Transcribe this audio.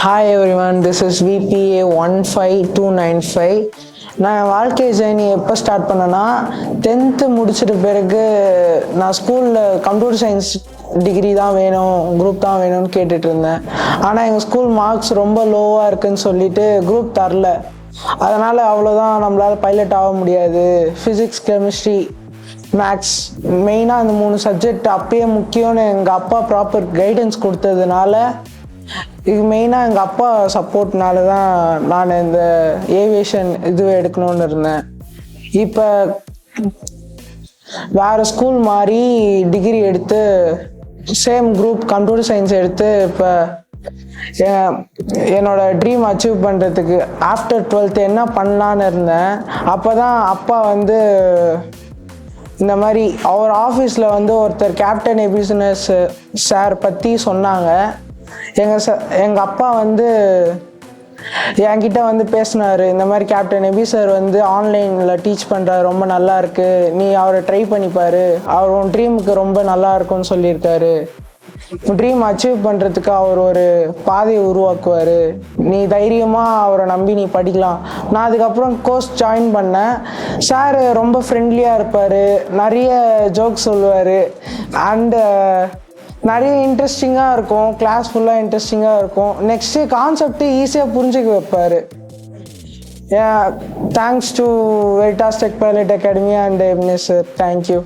Hi everyone, this is VBA 15295. நான் என் வாழ்க்கை journey எப்போ ஸ்டார்ட் பண்ணேன்னா, 10th முடிச்சிட்ட பிறகு நான் ஸ்கூலில் கம்ப்யூட்டர் சயின்ஸ் டிகிரி தான் வேணும், குரூப் தான் வேணும்னு கேட்டுட்டு இருந்தேன். ஆனால் எங்கள் ஸ்கூல் மார்க்ஸ் ரொம்ப லோவாக இருக்குன்னு சொல்லிட்டு குரூப் தரல. அதனால் அவ்வளோதான், நம்மளால் பைலட் ஆக முடியாது. ஃபிசிக்ஸ், கெமிஸ்ட்ரி, மேக்ஸ், மெயினாக அந்த 3 சப்ஜெக்ட் அப்பயே முக்கியம்னு எங்கள் அப்பா ப்ராப்பர் கைடன்ஸ் கொடுத்ததுனால, இது மெயினாக எங்கள் அப்பா சப்போர்ட்னால தான் நான் இந்த ஏவியேஷன் இதுவே எடுக்கணும்னு இருந்தேன். இப்போ வேறு ஸ்கூல் மாதிரி டிகிரி எடுத்து சேம் குரூப் கம்ப்யூட்டர் சயின்ஸ் எடுத்து இப்போ என்னோட ட்ரீம் அச்சீவ் பண்ணுறதுக்கு ஆஃப்டர் 12th என்ன பண்ணலான்னு இருந்தேன். அப்போ தான் அப்பா வந்து இந்த மாதிரி அவர் ஆஃபீஸில் வந்து ஒருத்தர் கேப்டன் பிஸ்னஸ் சார் பற்றி சொன்னாங்க. எங்கள் அப்பா வந்து என்கிட்ட வந்து பேசினார். இந்த மாதிரி கேப்டன் எபி சார் வந்து ஆன்லைனில் டீச் பண்ணுறாரு, ரொம்ப நல்லா இருக்கு, நீ அவரை ட்ரை பண்ணிப்பார், அவர் உன் ட்ரீமுக்கு ரொம்ப நல்லா இருக்கும்னு சொல்லியிருக்காரு. ட்ரீம் அச்சீவ் பண்ணுறதுக்கு அவர் ஒரு பாதையை உருவாக்குவார், நீ தைரியமாக அவரை நம்பி நீ படிக்கலாம். நான் அதுக்கப்புறம் கோர்ஸ் ஜாயின் பண்ணேன். சார் ரொம்ப ஃப்ரெண்ட்லியாக இருப்பார், நிறைய ஜோக் சொல்லுவார், அண்டு நிறைய இன்ட்ரெஸ்டிங்காக இருக்கும், கிளாஸ் ஃபுல்லாக இன்ட்ரெஸ்டிங்காக இருக்கும். நெக்ஸ்ட்டு கான்செப்ட்டு ஈஸியாக புரிஞ்சுக்க வைப்பார். Thanks to Veritas tech pilot academy and MS sir. Thank you.